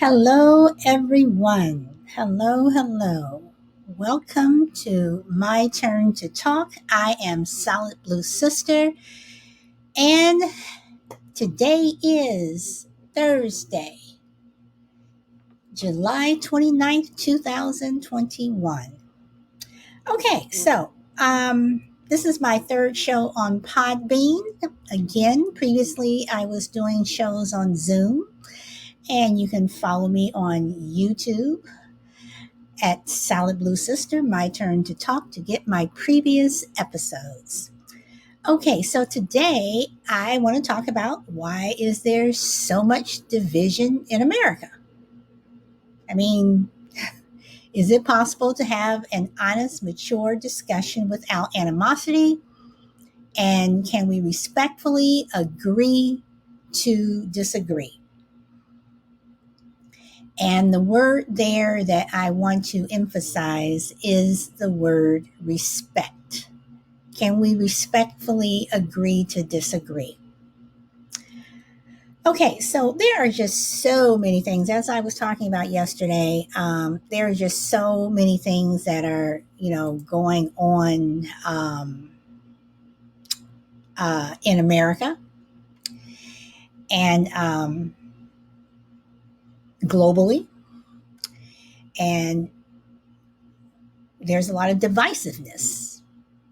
Hello, everyone. Hello, hello. Welcome to My Turn to Talk. I am Solid Blue Sister, and today is Thursday, July 29th, 2021. Okay, this is my third show on Podbean. Again, previously I was doing shows on Zoom, and you can follow me on YouTube at Salad Blue Sister, My Turn to Talk, to get my previous episodes. Okay, so today I want to talk about why is there so much division in America? I mean, is it possible to have an honest, mature discussion without animosity? And can we respectfully agree to disagree? And the word there that I want to emphasize is the word respect. Can we respectfully agree to disagree? Okay, so there are just so many things. As I was talking about yesterday, there are just so many things that are, going on in America and globally. And there's a lot of divisiveness.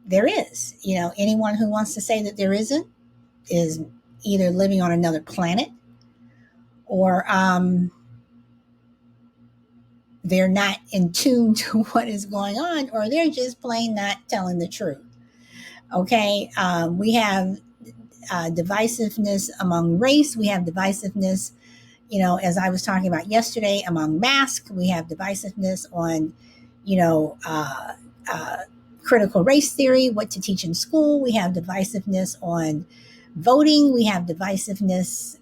There is. Anyone who wants to say that there isn't is either living on another planet or they're not in tune to what is going on, or they're just plain not telling the truth. Okay, we have divisiveness among race. We have divisiveness, as I was talking about yesterday, among masks. We have divisiveness on, you know, uh, uh, critical race theory, what to teach in school. We have divisiveness on voting. We have divisiveness,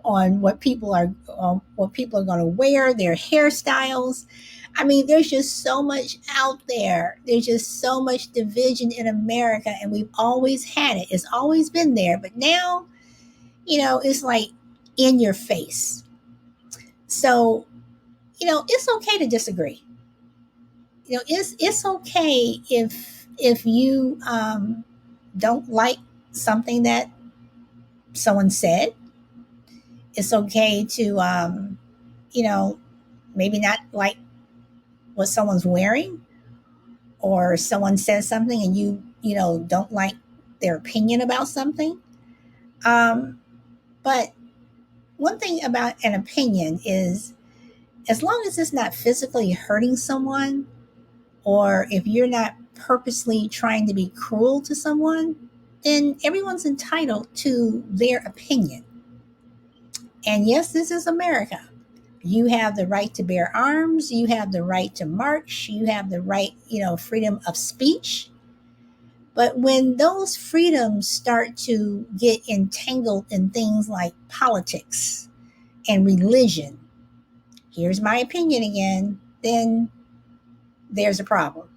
on what people are going to wear, their hairstyles. I mean, there's just so much out there. There's just so much division in America, and we've always had it. It's always been there, but now, it's like in your face. So, it's okay to disagree. It's okay if you don't like something that someone said. It's okay to maybe not like what someone's wearing, or someone says something and you don't like their opinion about something. But one thing about an opinion is, as long as it's not physically hurting someone, or if you're not purposely trying to be cruel to someone, then everyone's entitled to their opinion. And yes, this is America. You have the right to bear arms. You have the right to march. You have the right, freedom of speech. But when those freedoms start to get entangled in things like politics and religion, here's my opinion again, then there's a problem.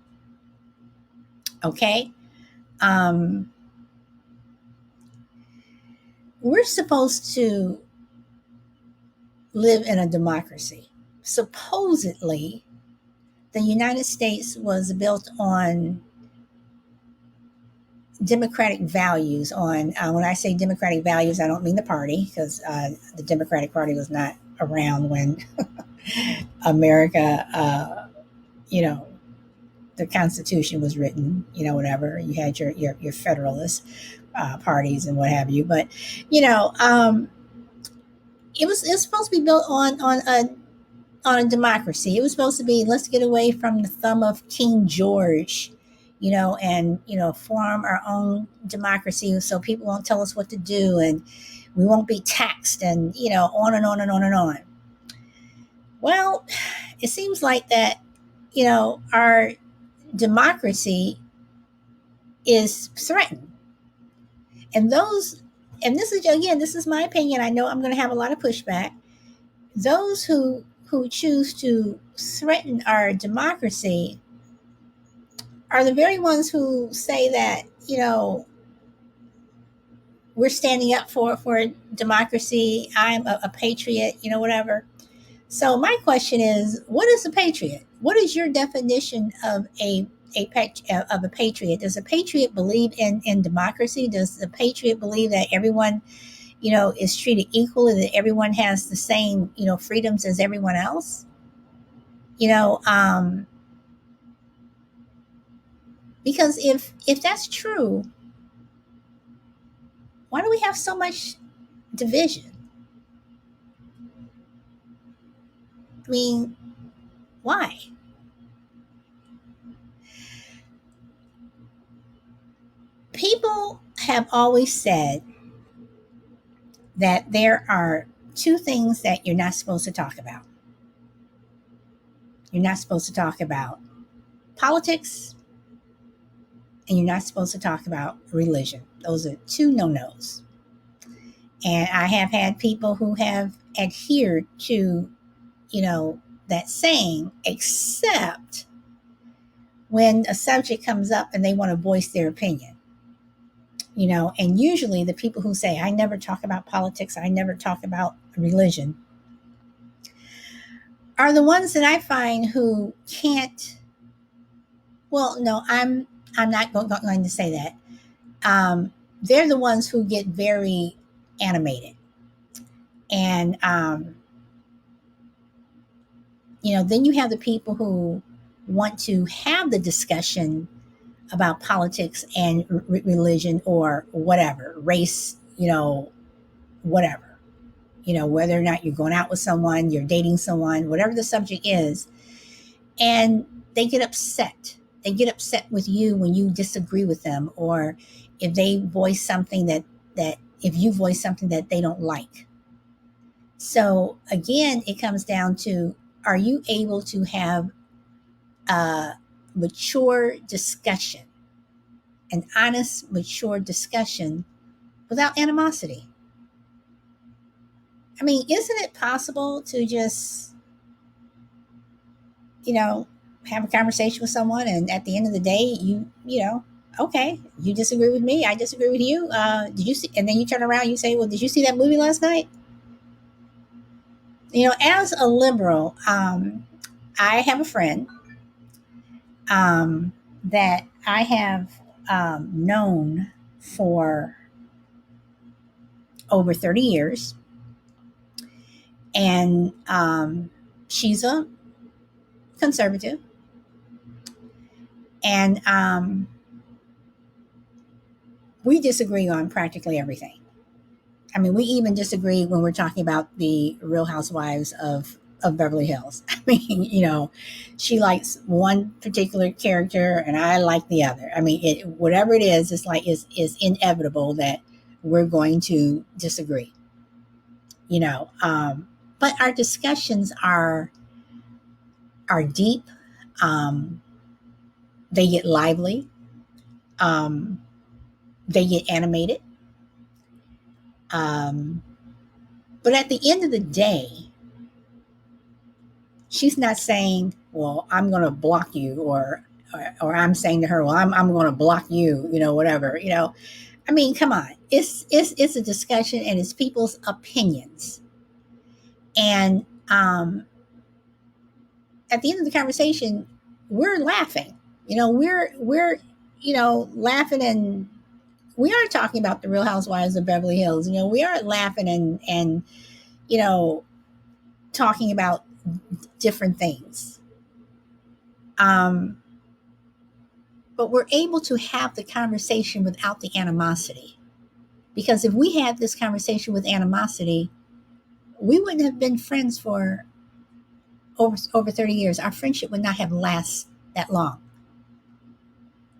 Okay? Um, we're supposed to live in a democracy. Supposedly, the United States was built on democratic values. On When I say democratic values, I don't mean the party, because the Democratic Party was not around when America, you know, the Constitution was written. Whatever, you had your Federalist parties and what have you, but you know, um, it's supposed to be built on a democracy. It was supposed to be, let's get away from the thumb of King George, and form our own democracy so people won't tell us what to do, and we won't be taxed, and on and on and on and on. Well, it seems like that, our democracy is threatened. And this is my opinion. I know I'm going to have a lot of pushback. Those who choose to threaten our democracy are the very ones who say that, we're standing up for democracy. I'm a patriot, whatever. So my question is, what is a patriot? What is your definition of of a patriot? Does a patriot believe in democracy? Does the patriot believe that everyone, is treated equally, that everyone has the same, freedoms as everyone else? You know, um, because if that's true, why do we have so much division? I mean, why? People have always said that there are two things that you're not supposed to talk about. You're not supposed to talk about politics, and you're not supposed to talk about religion. Those are two no nos. And I have had people who have adhered to, that saying, except when a subject comes up and they want to voice their opinion. And usually the people who say, I never talk about politics, I never talk about religion, are the ones that I find who can't. Well, no, I'm not going to say that. They're the ones who get very animated, and then you have the people who want to have the discussion about politics and religion or whatever, race, whatever, whether or not you're going out with someone, you're dating someone, whatever the subject is, and they get upset. They get upset with you when you disagree with them, or if they voice something that if you voice something that they don't like. So again, it comes down to, are you able to have a mature discussion, an honest, mature discussion without animosity? I mean, isn't it possible to just, you know, have a conversation with someone, and at the end of the day, okay, you disagree with me, I disagree with you. Did you see? And then you turn around, you say, "Well, did you see that movie last night?" As a liberal, I have a friend that I have known for over 30 years, and she's a conservative, and we disagree on practically everything. I mean, we even disagree when we're talking about the Real Housewives of Beverly Hills. I mean, she likes one particular character and I like the other. I mean, whatever it is, it's like is inevitable that we're going to disagree. But our discussions are deep. Um, they get lively. Um, they get animated. Um, but at the end of the day, she's not saying, "Well, I'm going to block you," or I'm saying to her, "Well, I'm going to block you," whatever. I mean, come on. It's a discussion, and it's people's opinions. And at the end of the conversation, we're laughing. We're laughing, and we are talking about the Real Housewives of Beverly Hills. We are laughing and you know talking about different things. Um, but we're able to have the conversation without the animosity. Because if we had this conversation with animosity, we wouldn't have been friends for over 30 years. Our friendship would not have lasted that long.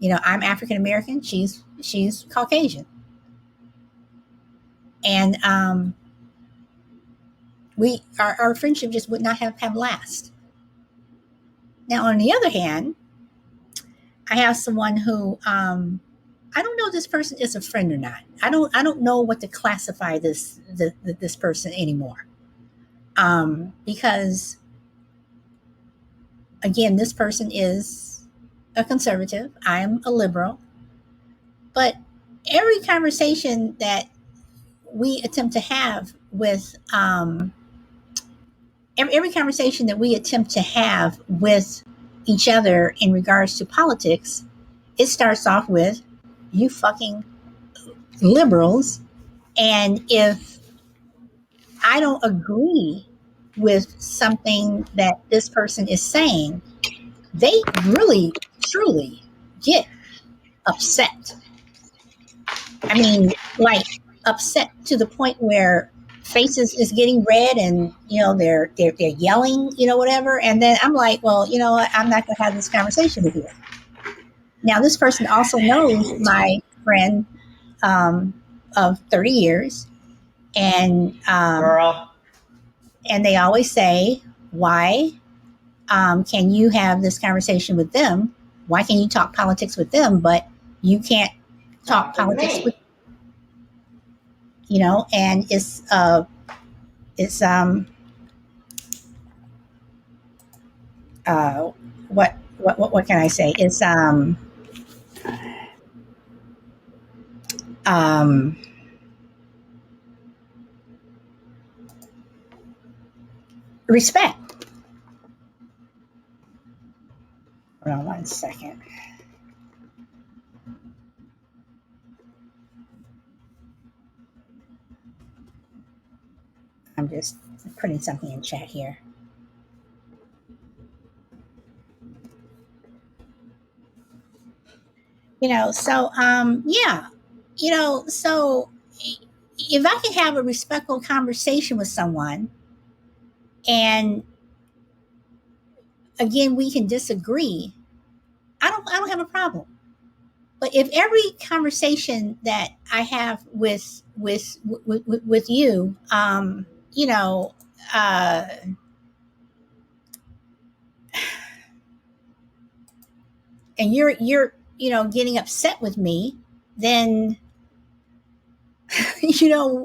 I'm African American. She's Caucasian, and our friendship just would not have last. Now, on the other hand, I have someone who I don't know if this person is a friend or not. I don't know what to classify this person anymore. Because again, this person is a conservative. I am a liberal. But every conversation that we attempt to have with every conversation that we attempt to have with each other in regards to politics, it starts off with you fucking liberals. And if I don't agree with something that this person is saying, they really, truly get upset. I mean, like upset to the point where faces is getting red and they're yelling, whatever. And then I'm like, well, what? I'm not going to have this conversation with you. Now, this person also knows my friend um, of 30 years, and Girl. and they always say, why can you have this conversation with them? Why can you talk politics with them, but you can't talk politics with, Me. and it's uh what can I say? It's um respect. Hold on 1 second. I'm just putting something in chat here. So yeah, so if I can have a respectful conversation with someone, and again we can disagree, I don't have a problem. But if every conversation that I have with you, you know, uh, and you're getting upset with me, then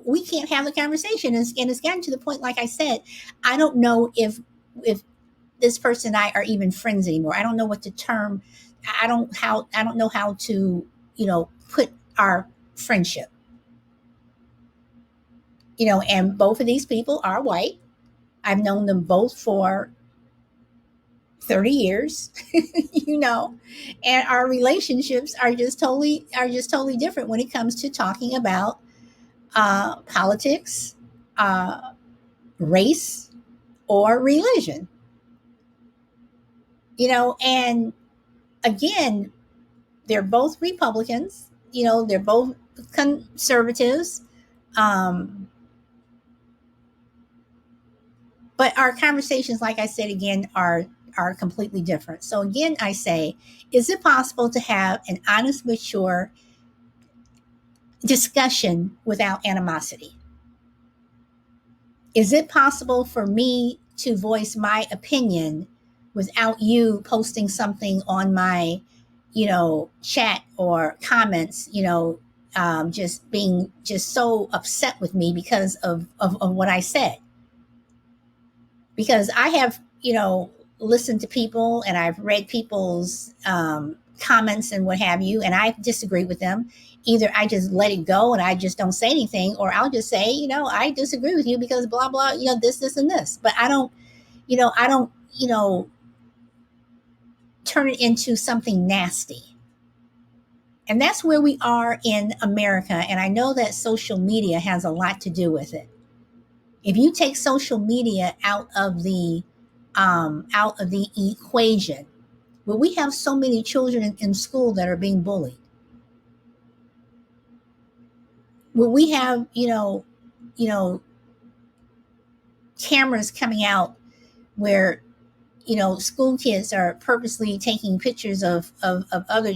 we can't have the conversation. And it's gotten to the point, like I said, I don't know if this person and I are even friends anymore. I don't know what to term. I don't know how to put our friendship. And both of these people are white. I've known them both for 30 years, and our relationships are just totally different when it comes to talking about politics, uh, race, or religion. And again, they're both Republicans. They're both conservatives. Um, but our conversations, like I said again, are completely different. So again, I say, is it possible to have an honest, mature discussion without animosity? Is it possible for me to voice my opinion without you posting something on my chat or comments, just being just so upset with me because of what I said? Because I have, listened to people and I've read people's comments and what have you, and I disagree with them. Either I just let it go and I just don't say anything, or I'll just say, I disagree with you because blah, blah, this, and this. But I don't, turn it into something nasty. And that's where we are in America. And I know that social media has a lot to do with it. If you take social media out of the equation, but we have so many children in school that are being bullied. Well, we have you know cameras coming out where school kids are purposely taking pictures of other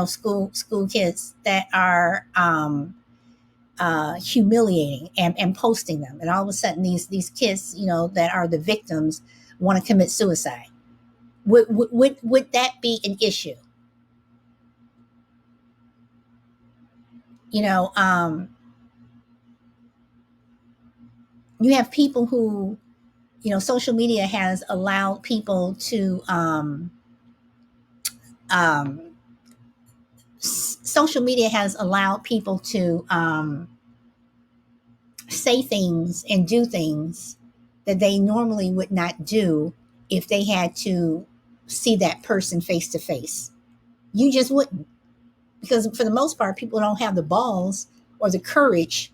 school kids that are humiliating, and posting them, and all of a sudden these kids that are the victims want to commit suicide. Would that be an issue? you know um you have people who social media has allowed people to um social media has allowed people to say things and do things that they normally would not do if they had to see that person face to face. You just wouldn't, because for the most part, people don't have the balls or the courage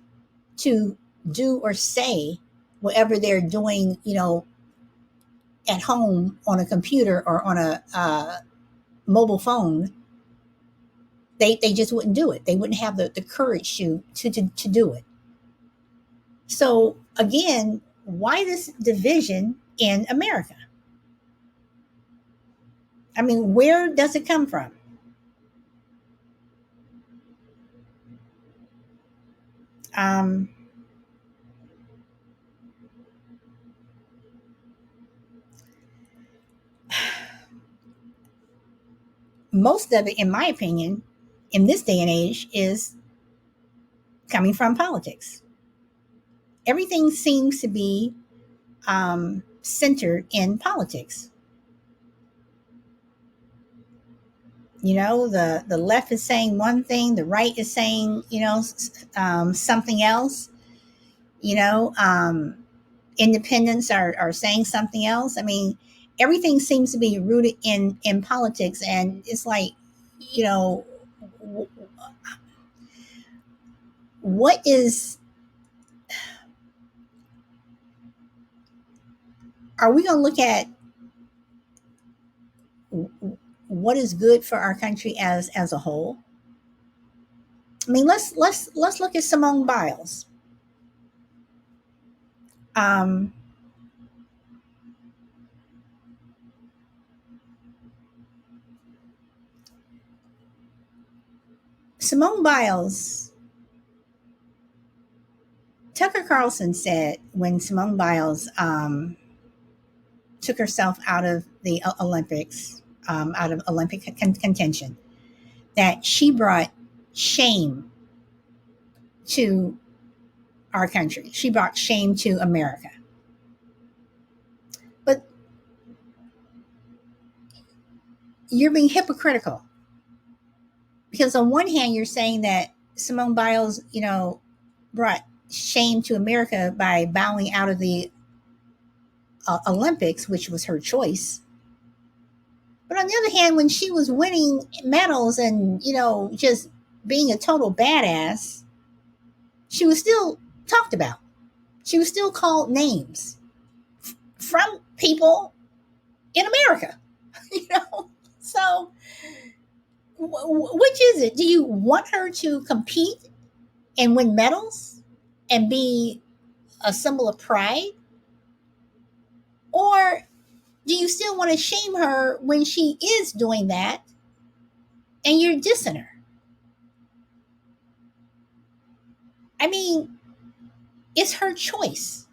to do or say whatever they're doing, at home on a computer or on a mobile phone. They just wouldn't do it. They wouldn't have the courage to do it. So again, why this division in America? I mean, where does it come from? Um, Most of it, in my opinion, in this day and age, is coming from politics. Everything seems to be centered in politics. The left is saying one thing, the right is saying, something else. You know, um, Independents are saying something else. I mean, everything seems to be rooted in politics, and it's like, you know, what is are we going to look at what is good for our country as a whole? I mean, let's look at Simone Biles. Um, Simone Biles, Tucker Carlson said when Simone Biles took herself out of the Olympics, out of Olympic contention, that she brought shame to our country. She brought shame to America. But you're being hypocritical, because on one hand, you're saying that Simone Biles, brought shame to America by bowing out of the Olympics, which was her choice. But on the other hand, when she was winning medals and, just being a total badass, she was still talked about. She was still called names from people in America, you know? So, which is it? Do you want her to compete and win medals and be a symbol of pride? Or do you still want to shame her when she is doing that and you're dissing her? I mean, it's her choice.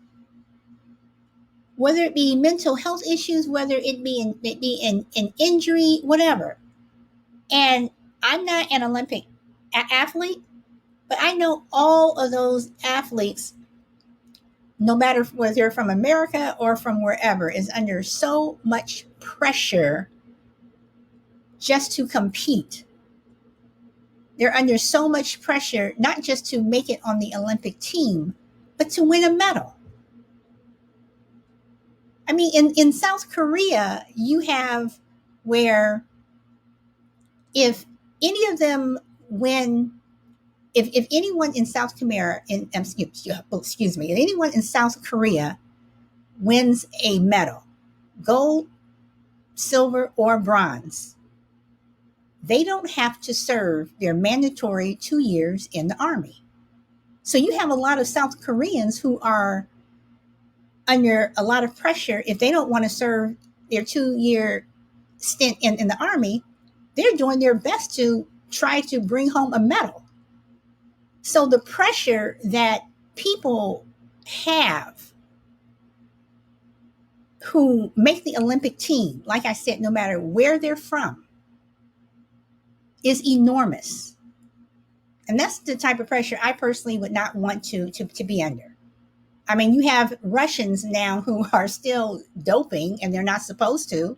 Whether it be mental health issues, whether it be an injury, whatever. And I'm not an Olympic athlete, but I know all of those athletes, no matter whether they're from America or from wherever, is under so much pressure just to compete. They're under so much pressure, not just to make it on the Olympic team, but to win a medal. I mean, in South Korea, you have where if any of them win, if anyone in South Korea, excuse me, if anyone in South Korea wins a medal, gold, silver, or bronze, they don't have to serve their mandatory 2 years in the army. So you have a lot of South Koreans who are under a lot of pressure. If they don't want to serve their 2 year stint in the army, they're doing their best to try to bring home a medal. So the pressure that people have who make the Olympic team, like I said, no matter where they're from, is enormous. And that's the type of pressure I personally would not want to be under. I mean, you have Russians now who are still doping and they're not supposed to,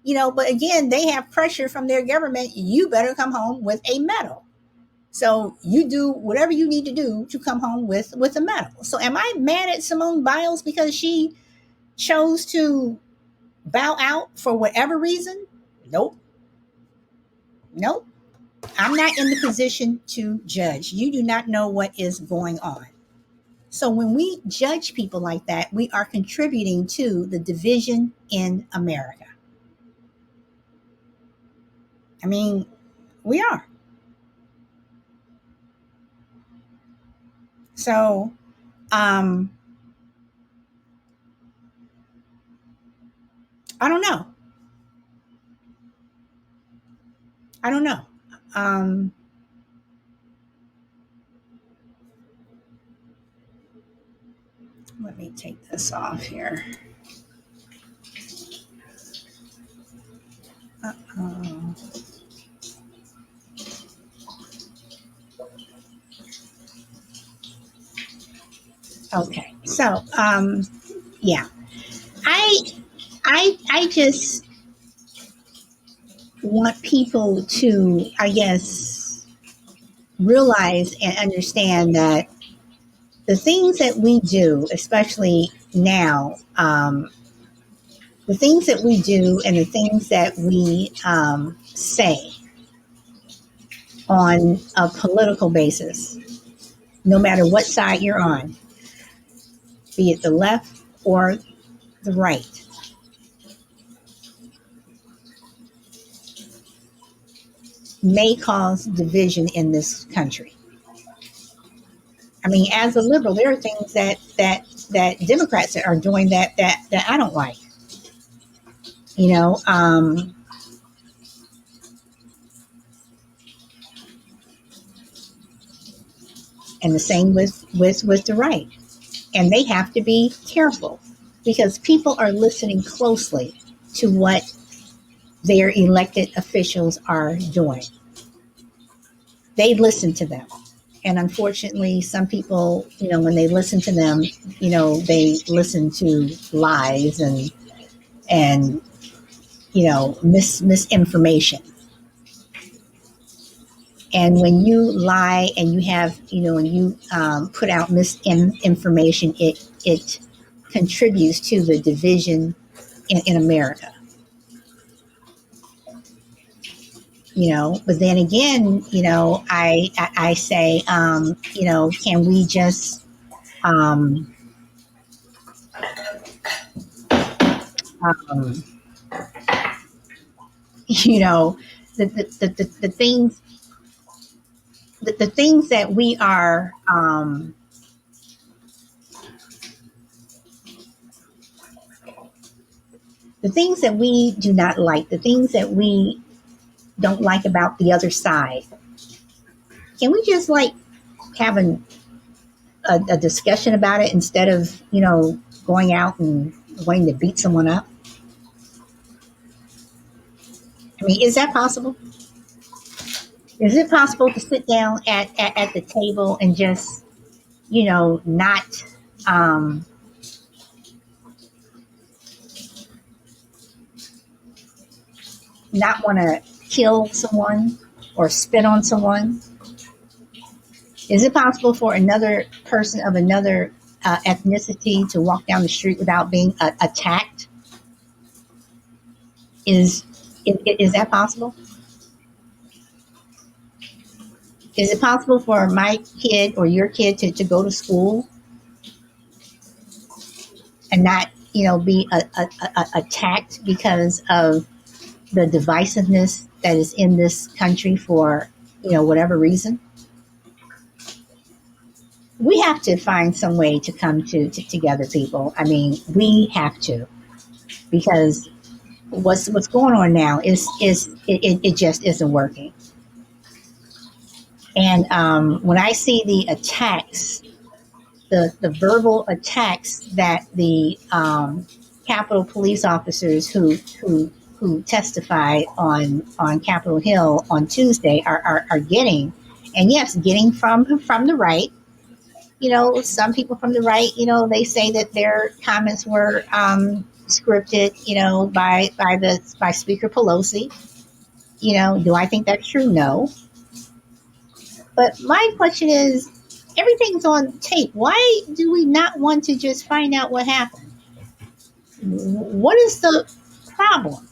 but again, they have pressure from their government. You better come home with a medal. So you do whatever you need to do to come home with a medal. So am I mad at Simone Biles because she chose to bow out for whatever reason? Nope. Nope. I'm not in the position to judge. You do not know what is going on. So when we judge people like that, we are contributing to the division in America. I mean, we are. So um I don't know. I don't know. Um Let me take this off here. Uh-oh. Okay. So yeah. I I just want people to, I guess, realize and understand that the things that we do, especially now, the things that we do and the things that we say on a political basis, no matter what side you're on, be it the left or the right, may cause division in this country. I mean, as a liberal, there are things that Democrats are doing that I don't like. You know, and the same with the right, and they have to be careful because people are listening closely to what their elected officials are doing. They listen to them, and unfortunately, some people, when they listen to them, they listen to lies and misinformation. And when you lie and you have, and you put out misinformation, it contributes to the division in America. But then again, I say, can we just, um, um, you know, the things, the things that we are, the things that we do not like, the things that we don't like about the other side, can we just like have a discussion about it instead of, going out and wanting to beat someone up? I mean, is that possible? Is it possible to sit down at the table and just, not, um, not want to kill someone or spit on someone? Is it possible for another person of another ethnicity to walk down the street without being attacked? Is, is that possible? Is it possible for my kid or your kid to go to school and not, be attacked because of the divisiveness that is in this country for, whatever reason? We have to find some way to come together, people. I mean, we have to, because what's going on now it just isn't working. And when I see the attacks, the verbal attacks that the Capitol police officers who testified on Capitol Hill on Tuesday are getting, and yes, getting from the right. Some people from the right, they say that their comments were scripted, by Speaker Pelosi. Do I think that's true? No. But my question is, everything's on tape. Why do we not want to just find out what happened? What is the problem?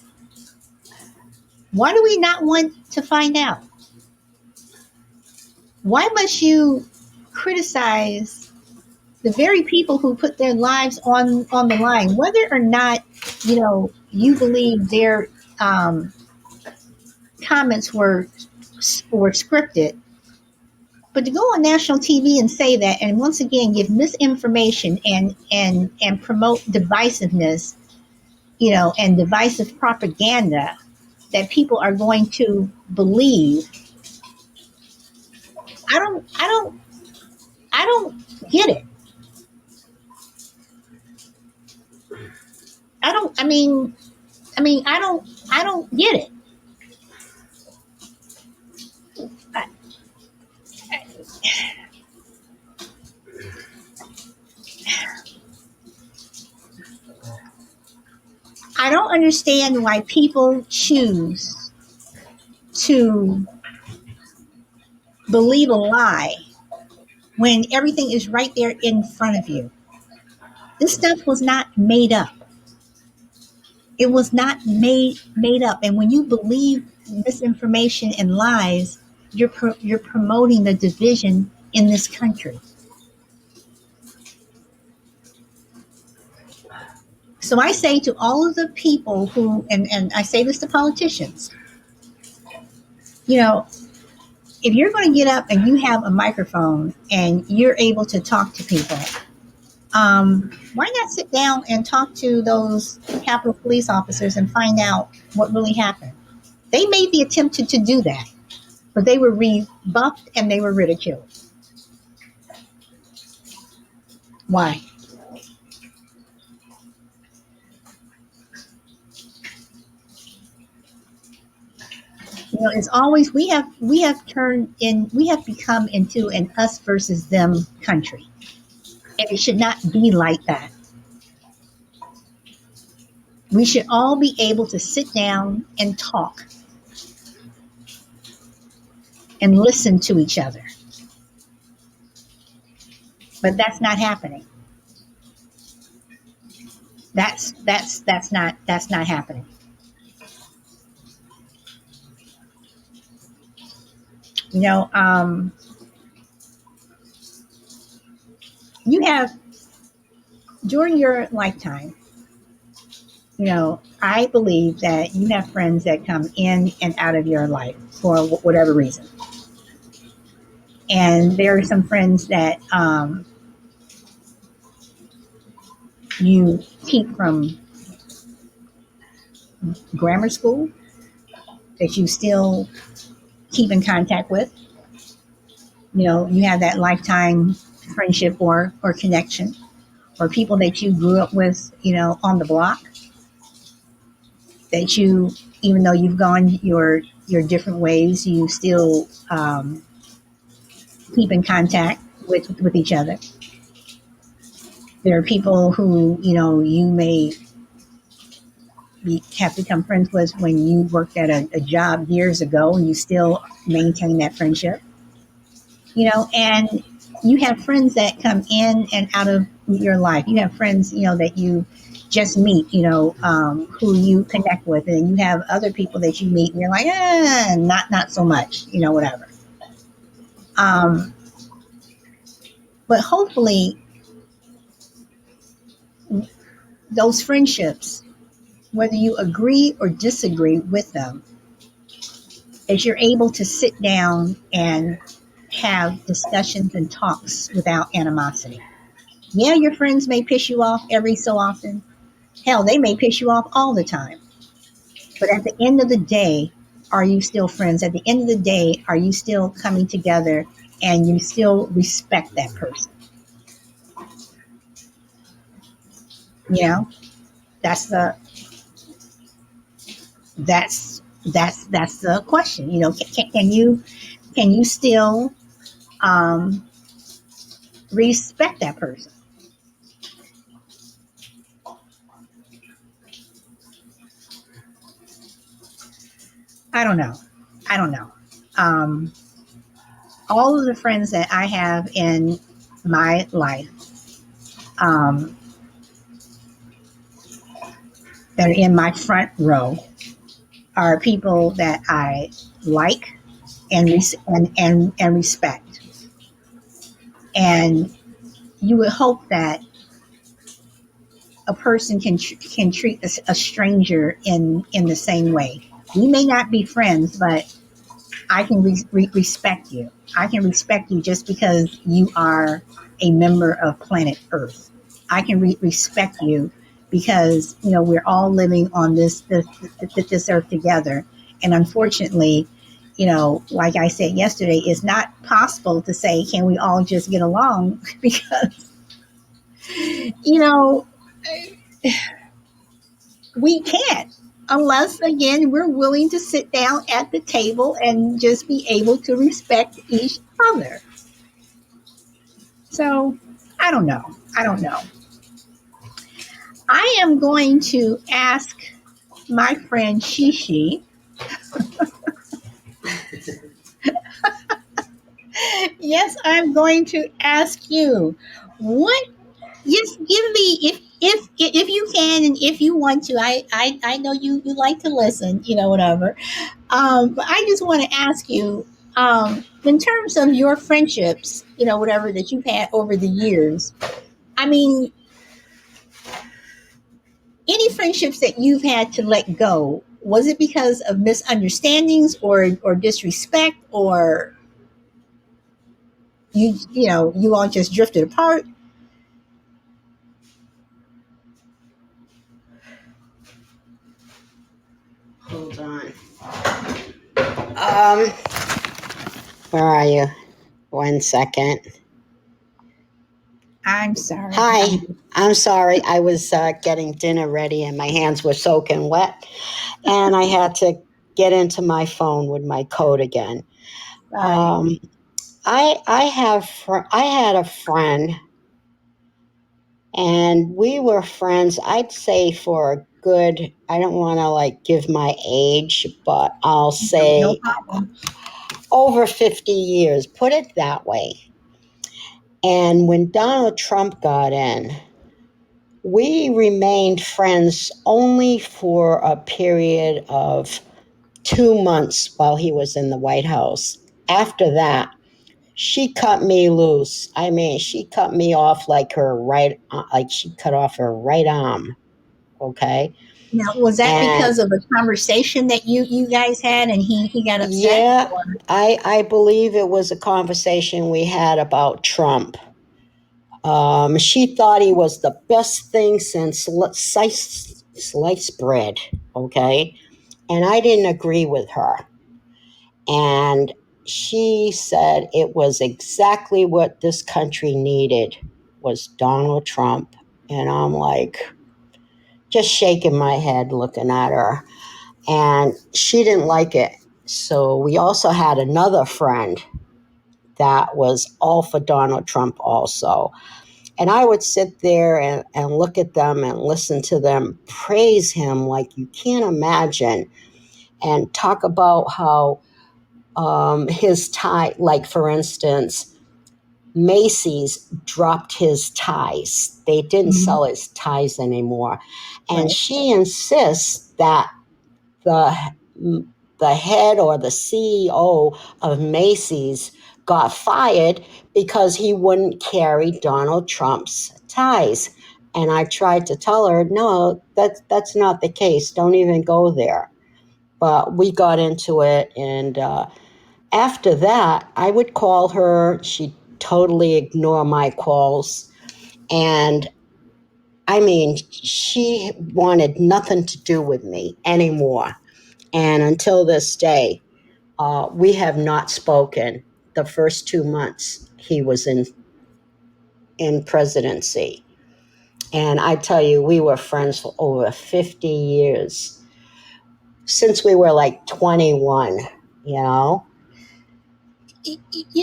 Why do we not want to find out? Why must you criticize the very people who put their lives on the line, whether or not you believe their um, comments were scripted? But to go on national TV and say that, and once again give misinformation and promote divisiveness, and divisive propaganda that people are going to believe, I don't get it. I don't. I mean, I don't get it. I, I don't understand why people choose to believe a lie when everything is right there in front of you. This stuff was not made up. It was not made up. And when you believe misinformation and lies, you're promoting the division in this country. So I say to all of the people who, and I say this to politicians, you know, if you're going to get up and you have a microphone and you're able to talk to people, why not sit down and talk to those Capitol police officers and find out what really happened? They made the attempt to do that, but they were rebuffed and they were ridiculed. Why? It's always we have become into an us versus them country, and it should not be like that. We should all be able to sit down and talk and listen to each other, but that's not happening. That's not happening. You know, you have during your lifetime. I believe that you have friends that come in and out of your life for whatever reason, and there are some friends that you keep from grammar school that you still keep in contact with. You have that lifetime friendship or connection, or people that you grew up with, on the block, that you, even though you've gone your different ways, you still keep in contact with each other. There are people who you may have become friends with when you worked at a job years ago, and you still maintain that friendship. And you have friends that come in and out of your life. You have friends that you just meet, who you connect with, and you have other people that you meet and you're like, not so much, whatever. um, but hopefully those friendships, whether you agree or disagree with them, is you're able to sit down and have discussions and talks without animosity. Yeah, your friends may piss you off every so often. Hell, they may piss you off all the time. But at the end of the day, are you still friends? At the end of the day, are you still coming together and you still respect that person? You know, that's the that's the question. Can you still um, respect that person? I don't know. I don't know. Um, all of the friends that I have in my life, um, that are in my front row, are people that I like and respect. And you would hope that a person can treat a stranger in the same way. We may not be friends, but I can respect you. I can respect you just because you are a member of planet Earth. I can respect you because we're all living on this earth together. And unfortunately, like I said yesterday, it's not possible to say, can we all just get along? Because you know we can't, unless again we're willing to sit down at the table and just be able to respect each other. So I don't know. I am going to ask my friend Shishi. Yes, I'm going to ask you what. Just give me, if you can and if you want to. I know you like to listen, whatever. But I just want to ask you, in terms of your friendships, whatever that you've had over the years. I mean, any friendships that you've had to let go, was it because of misunderstandings or disrespect, or you all just drifted apart? Hold on. Um, where are you? 1 second. I'm sorry. Hi. I'm sorry. I was getting dinner ready and my hands were soaking wet, and I had to get into my phone with my code again. Sorry. Um, I had a friend, and we were friends. I'd say for a good. I don't want to like give my age, but I'll No say problem. over 50 years. Put it that way. And when Donald Trump got in, we remained friends only for a period of 2 months while he was in the White House. After that, she cut me loose. I mean, she cut me off like like she cut off her right arm. Okay. Now, was that And because of a conversation that you guys had and he got upset? yeah, Or I believe it was a conversation we had about Trump. She thought he was the best thing since sliced bread. Okay. And I didn't agree with her. And she said it was exactly what this country needed was Donald Trump. And I'm like just shaking my head looking at her. And she didn't like it. So we also had another friend that was all for Donald Trump also. And I would sit there and look at them and listen to them praise him like you can't imagine, and talk about how his tie, like for instance, Macy's dropped his ties. They didn't Mhm. sell his ties anymore. And Right. she insists that the the head or the CEO of Macy's got fired because he wouldn't carry Donald Trump's ties. And I tried to tell her, no, that's not the case. Don't even go there. But we got into it, and after that, I would call her. She'd totally ignore my calls, and I mean, she wanted nothing to do with me anymore. And until this day, we have not spoken. The first 2 months he was in presidency, and I tell you, we were friends for over 50 years since we were like 21. You know,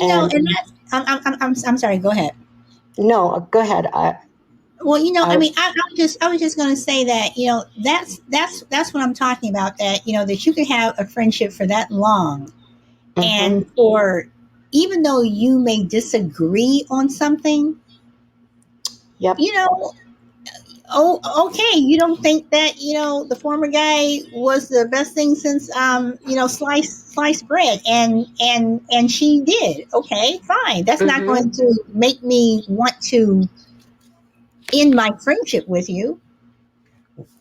And and that's I'm sorry. Go ahead. no, go ahead. Well, I I mean, I was just going to say that that's what I'm talking about. That that you can have a friendship for that long, mhm. and for even though you may disagree on something, Yep. you know, oh, okay, you don't think that the former guy was the best thing since sliced bread, and she did. Okay, fine. That's not Hmm. going to make me want to end my friendship with you.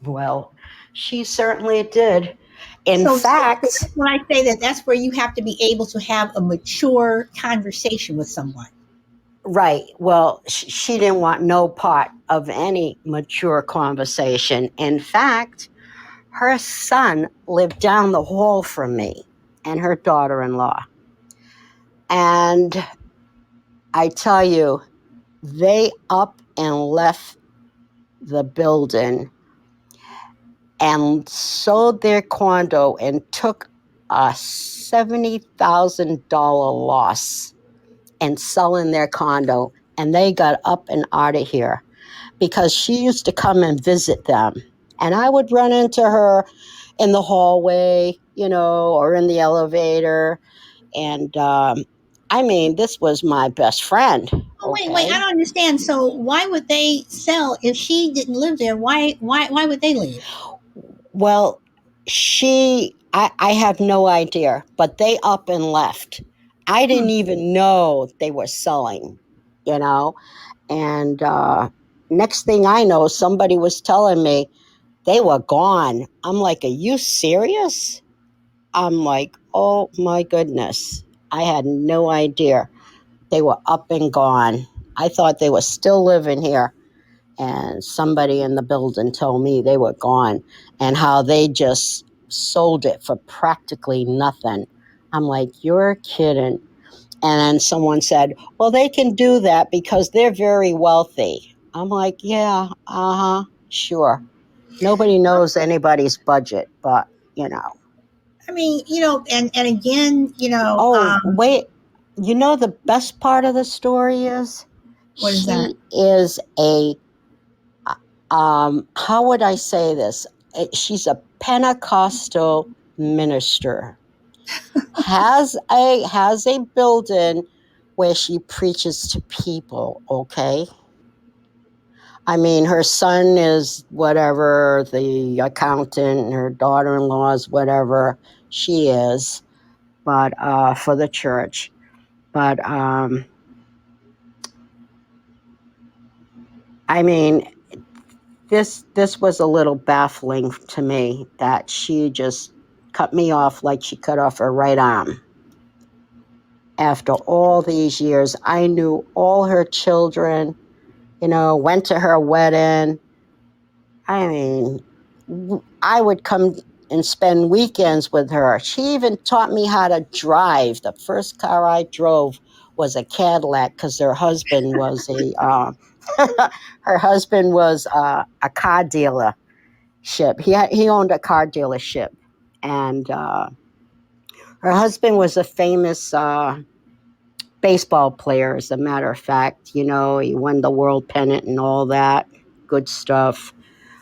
Well, she certainly did. In So fact, that's when I say that that's where you have to be able to have a mature conversation with someone. right. Well, she didn't want no part of any mature conversation. In fact, her son lived down the hall from me and her daughter in law. And I tell you, they up and left the building and sold their condo and took a $70,000 loss in selling their condo. And they got up and out of here because she used to come and visit them. And I would run into her in the hallway, or in the elevator. And I mean, this was my best friend. Oh, wait, I Okay. don't understand. So why would they sell if she didn't live there? Why would they leave? Well, I have no idea, but they up and left. I didn't Hmm. even know they were selling, you know? And next thing I know, somebody was telling me they were gone. I'm like, are you serious? I'm like, oh my goodness. I had no idea. They were up and gone. I thought they were still living here. And somebody in the building told me they were gone and how they just sold it for practically nothing. I'm like, you're kidding. And then someone said, well, they can do that because they're very wealthy. I'm like, yeah, sure. Nobody knows anybody's budget, but you know. I mean, and again, Oh, wait. You know, the best part of the story is what is that? she is a how would I say this? She's a Pentecostal minister. Has a building where she preaches to people, okay? I mean, her son is whatever, the accountant, her daughter-in-law is whatever she is, but for the church. But I mean, this was a little baffling to me that she just cut me off like she cut off her right arm. After all these years, I knew all her children, went to her wedding. I mean, I would come and spend weekends with her. She even taught me how to drive. The first car I drove was a Cadillac because her husband was her husband was a car dealer ship. He owned a car dealership, and her husband was a famous baseball player. As a matter of fact, he won the world pennant and all that good stuff.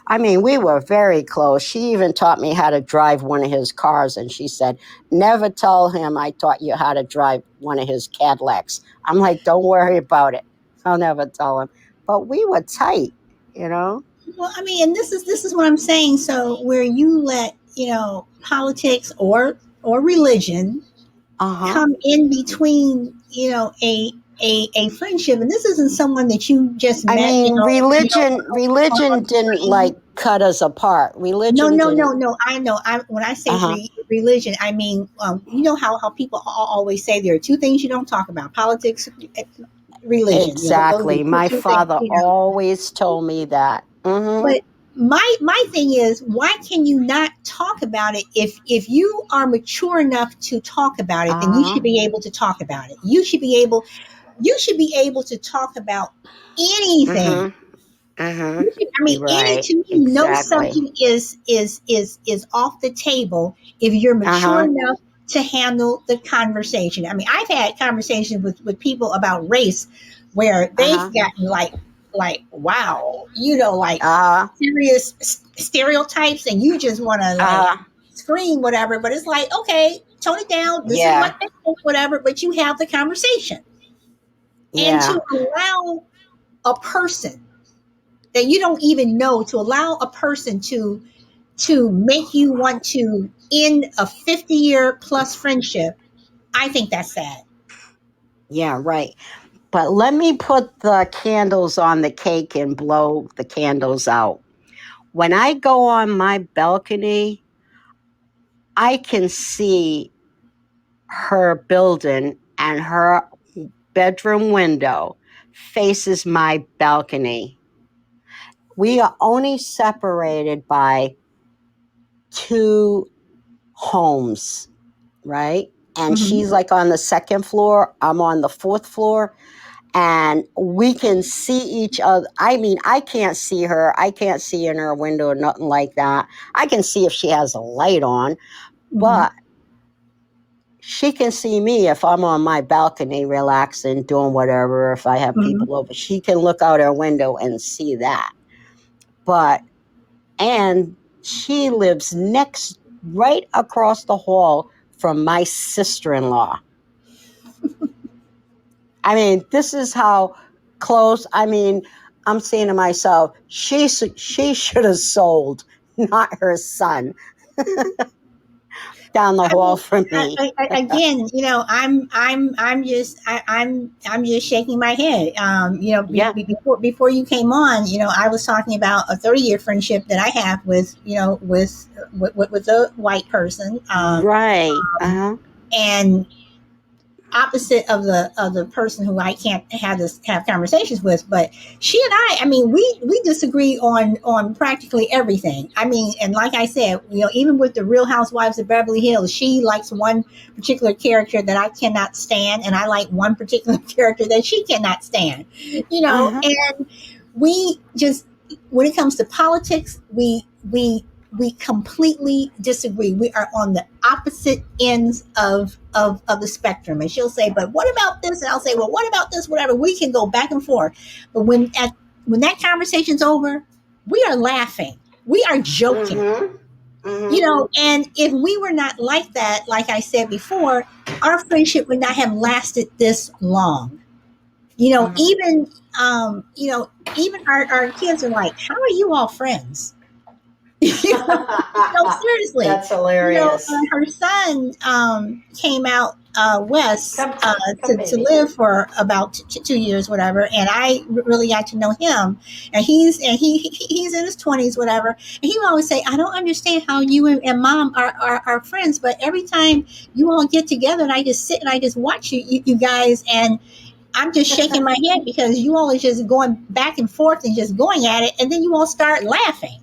I mean, we were very close. She even taught me how to drive one of his cars, and she said, "Never tell him I taught you how to drive one of his Cadillacs." I'm like, "Don't worry about it. I'll never tell him." But we were tight, you know. Well, I mean, and this is what I'm saying. So where you let politics or religion Uh huh. come in between, a friendship, and this isn't someone that you just I met, mean, on religion the didn't street. like cut us apart. No, Religion no, no, didn't. no. I know. When I say Uh huh. religion, I mean, you know how people always say there are two things you don't talk about: politics, religion. Those are Exactly. the My two things. father always told me that. Mm-hmm. But my thing is, why can you not talk about it? If you are mature enough to talk about it, then you Uh should huh. be able to talk about it. You should be able to talk about anything. Mm-hmm. Mm-hmm. I mean, You're any right. to me, no Exactly. subject is off the table if you're Uh mature huh. enough to handle the conversation. I mean, I've had conversations with people about race where Uh they've huh. gotten like wow, like Uh huh. serious stereotypes, and you just want to like Uh huh. scream whatever. But it's like, okay, tone it down. This is what Yeah. they think, whatever. But you have the conversation, and Yeah. to allow a person that you don't even know, to allow a person to make you want to end a 50-year plus friendship, I think that's sad. Yeah, right. But let me put the candles on the cake and blow the candles out. When I go on my balcony, I can see her building, and her bedroom window faces my balcony. We are only separated by two homes, right? And Mm-hmm. she's like on the second floor, I'm on the fourth floor, and we can see each other. I mean, I can't see her. I can't see in her window or nothing like that. I can see if she has a light on, Mm-hmm. but she can see me if I'm on my balcony relaxing, doing whatever. If I have Mm-hmm. people over, she can look out her window and see that. But, and she lives next, right across the hall from my sister in law. I mean, this is how close. I mean, I'm saying to myself, she should have sold, not her son, down the I hall mean, from me. again, I'm just shaking my head. Yeah. Before you came on, I was talking about a 30-year friendship that I have with, with a white person, Right. Uh-huh. and opposite of the person who I can't have conversations with. But she and I mean, we disagree on practically everything. I mean, and like I said, even with the Real Housewives of Beverly Hills, she likes one particular character that I cannot stand, and I like one particular character that she cannot stand. Uh-huh. And we just, when it comes to politics, we completely disagree. We are on the opposite ends of the spectrum. And she'll say, but what about this? And I'll say, well, what about this? Whatever. We can go back and forth. But when that conversation's over, we are laughing. We are joking. Mm-hmm. Mm-hmm. And if we were not like that, like I said before, our friendship would not have lasted this long. Mm-hmm. Even our kids are like, how are you all friends? No, seriously. That's hilarious. Her son came out west Come, come, to baby. live for about 2 years, whatever. And I really got to know him. And he's in his 20s, whatever. And he would always say, I don't understand how you and mom are friends, but every time you all get together, and I just sit and I just watch you guys, and I'm just shaking my head because you all are just going back and forth and just going at it, and then you all start laughing.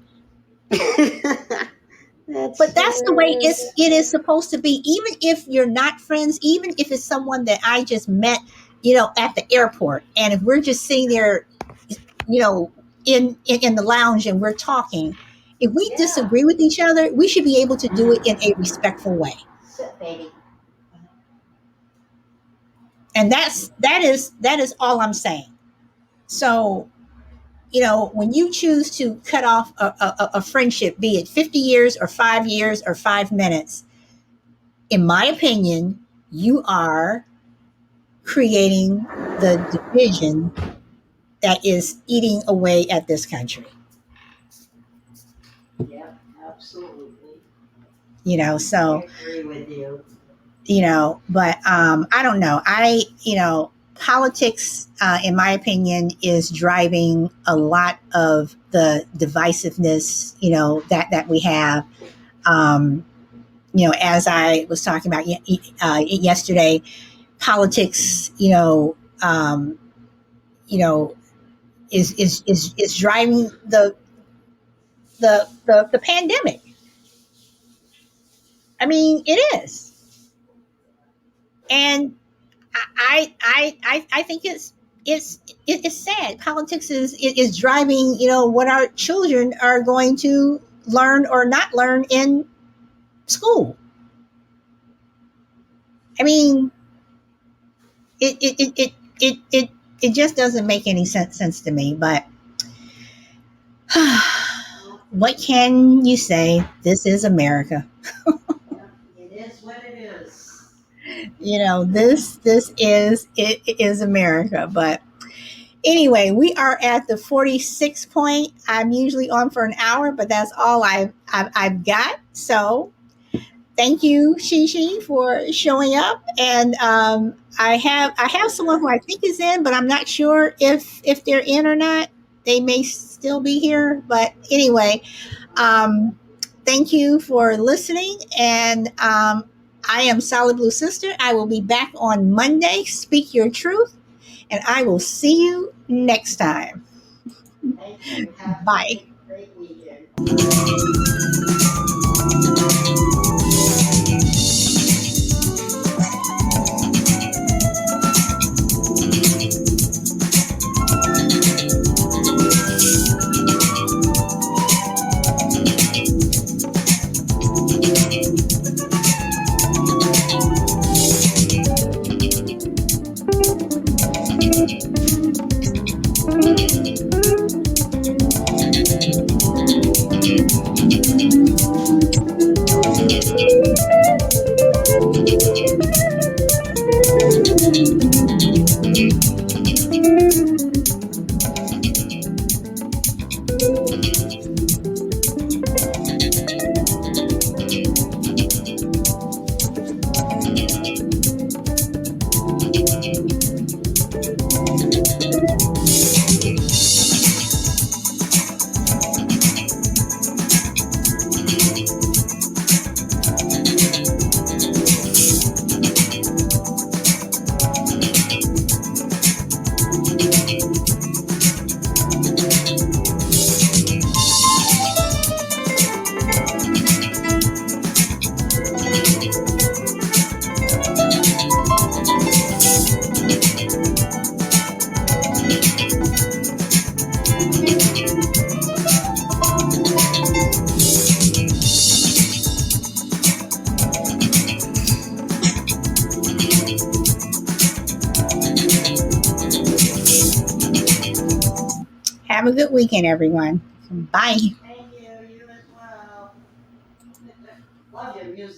That's But that's the way hilarious. it is supposed to be. Even if you're not friends, even if it's someone that I just met, at the airport, and if we're just sitting there, you know, in the lounge and we're talking, if we Yeah. disagree with each other, we should be able to do it in a respectful way. Sit, baby. And that is all I'm saying. So, when you choose to cut off a friendship, be it 50 years or 5 years or 5 minutes, in my opinion, you are creating the division that is eating away at this country. Yeah, absolutely. I So, agree with you. but I don't know. Politics, in my opinion, is driving a lot of the divisiveness, that we have. Um, as I was talking about yesterday, politics, you know, is driving the pandemic. I mean, it is, and I think it's sad. Politics is driving what our children are going to learn or not learn in school. I mean, it it it it it it, it just doesn't make any sense to me. But what can you say? This is America. Yeah, it is what it it is America. But anyway, we are at the 46 point. I'm usually on for an hour, but that's all I've got. So thank you, Shishi, for showing up. And I have someone who I think is in, but I'm not sure if they're in or not. They may still be here, but anyway, um, thank you for listening. And I am Solid Blue Sister. I will be back on Monday. Speak your truth, and I will see you next time. Thank you. Have Bye. a great weekend. Have a good weekend, everyone. Bye. Thank you. You as well. Love your music.